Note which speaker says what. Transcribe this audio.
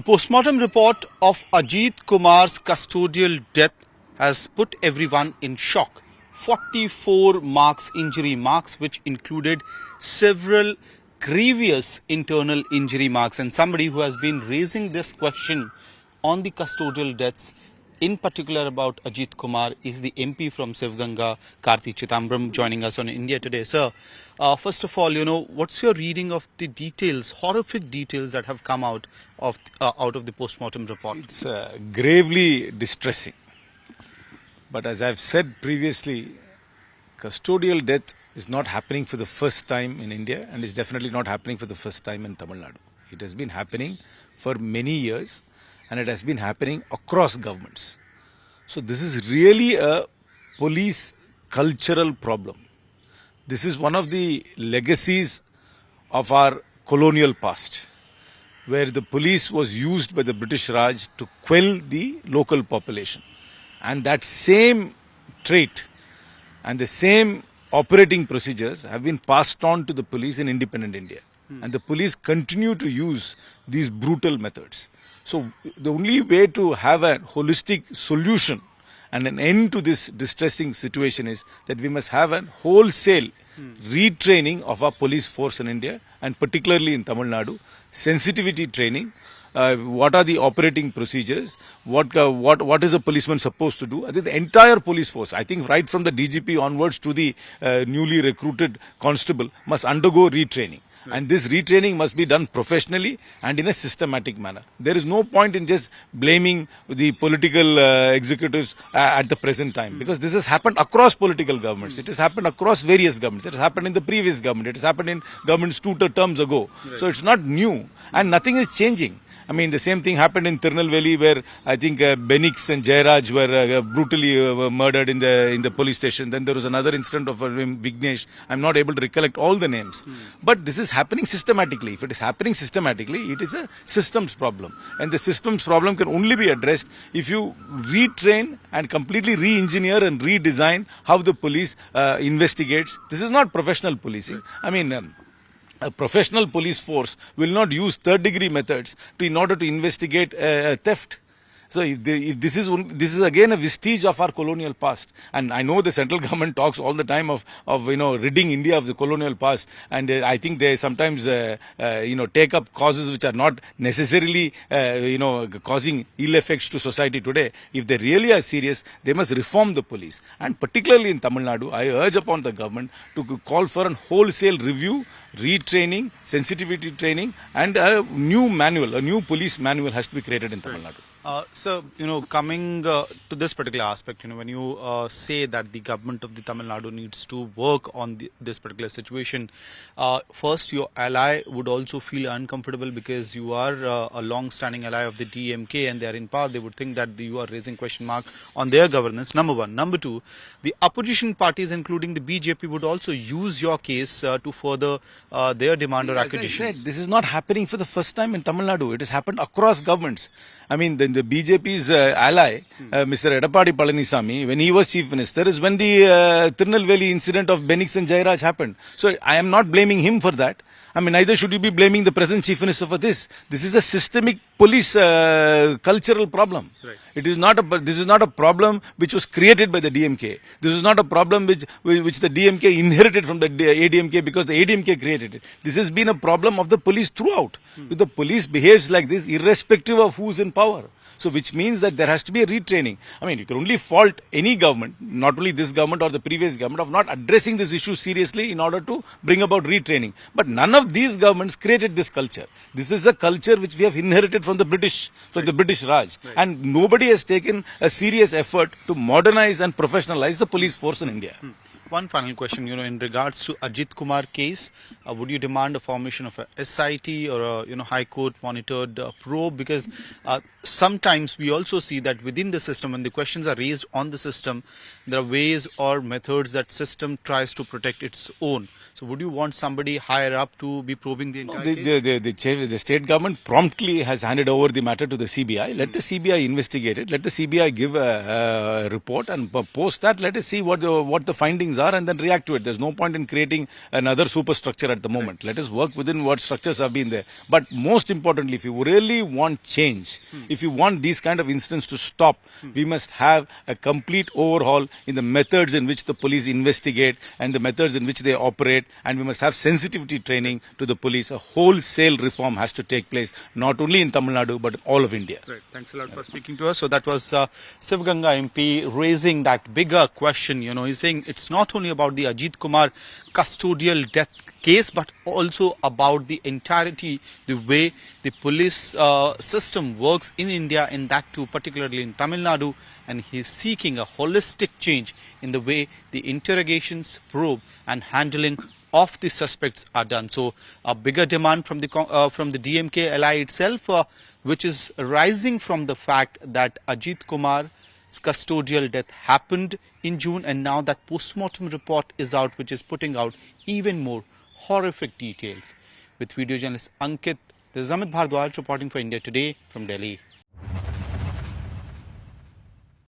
Speaker 1: Post-mortem report of Ajit Kumar's custodial death has put everyone in shock. 44 marks, injury marks, which included several grievous internal injury marks. And somebody who has been raising this question on the custodial deaths, in particular about Ajit Kumar, is the MP from Sivganga, Karti Chidambaram, joining us on India Today. Sir, first of all, what's your reading of the details, horrific details that have come out of the post-mortem report?
Speaker 2: It's gravely distressing. But as I've said previously, custodial death is not happening for the first time in India, and is definitely not happening for the first time in Tamil Nadu. It has been happening for many years, and it has been happening across governments. So this is really a police cultural problem. This is one of the legacies of our colonial past, where the police was used by the British Raj to quell the local population. And that same trait and the same operating procedures have been passed on to the police in independent India. And the police continue to use these brutal methods. So the only way to have a holistic solution and an end to this distressing situation is that we must have a wholesale retraining of our police force in India, and particularly in Tamil Nadu, sensitivity training. What are the operating procedures? What is a policeman supposed to do? I think the entire police force, I think right from the DGP onwards to the newly recruited constable, must undergo retraining. And this retraining must be done professionally and in a systematic manner. There is no point in just blaming the political executives at the present time, because this has happened across political governments. It has happened across various governments. It has happened in the previous government. It has happened in governments 2 terms ago. Right. So it's not new, and nothing is changing. I mean, the same thing happened in Tirunelveli, where I think Benix and Jairaj were brutally murdered in the police station. Then there was another incident of Vignesh. I'm not able to recollect all the names. But this is happening systematically. If it is happening systematically, it is a systems problem. And the systems problem can only be addressed if you retrain and completely re-engineer and redesign how the police investigates. This is not professional policing. I mean, a professional police force will not use third-degree methods in order to investigate theft. So if this is again a vestige of our colonial past, and I know the central government talks all the time of ridding India of the colonial past, and I think they sometimes take up causes which are not necessarily causing ill effects to society today. If they really are serious, they must reform the police, and particularly in Tamil Nadu, I urge upon the government to call for a wholesale review, retraining, sensitivity training, and a new police manual has to be created in Tamil Nadu.
Speaker 1: So, coming to this particular aspect, when you say that the government of the Tamil Nadu needs to work on this particular situation, first your ally would also feel uncomfortable because you are a long-standing ally of the DMK and they are in power. They would think that you are raising question mark on their governance, number one. Number two, the opposition parties, including the BJP, would also use your case to further their demand or accusations.
Speaker 2: This is not happening for the first time in Tamil Nadu. It has happened across governments. I mean, the BJP's ally, Mr. Edappadi Palanisamy, when he was chief minister, is when the Tirunelveli incident of Benix and Jairaj happened. So I am not blaming him for that. I mean, neither should you be blaming the present chief minister for this. This is a systemic police cultural problem. Right. This is not a problem which was created by the DMK. This is not a problem which the DMK inherited from the ADMK because the ADMK created it. This has been a problem of the police throughout. If the police behaves like this, irrespective of who's in power. So which means that there has to be a retraining. I mean, you can only fault any government, not only this government or the previous government, of not addressing this issue seriously in order to bring about retraining. But none of these governments created this culture. This is a culture which we have inherited from the British, the British Raj. Right. And nobody has taken a serious effort to modernize and professionalize the police force in India.
Speaker 1: One final question, in regards to Ajit Kumar case, would you demand a formation of a SIT or a High Court monitored probe? Because sometimes we also see that within the system, when the questions are raised on the system, there are ways or methods that system tries to protect its own. So would you want somebody higher up to be probing the entire case?
Speaker 2: The state government promptly has handed over the matter to the CBI. Let the CBI investigate it. Let the CBI give a report, and post that let us see what the findings things are and then react to it. There's no point in creating another superstructure at the moment. Let us work within what structures have been there. But most importantly, if you really want change, if you want these kind of incidents to stop, we must have a complete overhaul in the methods in which the police investigate and the methods in which they operate, and we must have sensitivity training to the police. A wholesale reform has to take place, not only in Tamil Nadu, but in all of India.
Speaker 1: Right. Thanks a lot for speaking to us. So that was Sivganga MP raising that bigger question. You know, he's saying it's not only about the Ajit Kumar custodial death case, but also about the entirety, the way the police system works in India, and that too particularly in Tamil Nadu. And he's seeking a holistic change in the way the interrogations, probe and handling of the suspects are done. So a bigger demand from the DMK LI itself, which is rising from the fact that Ajit Kumar's custodial death happened in June, and now that post-mortem report is out, which is putting out even more horrific details. With video journalist Ankit, this is Amit Bhardwaj reporting for India Today from Delhi.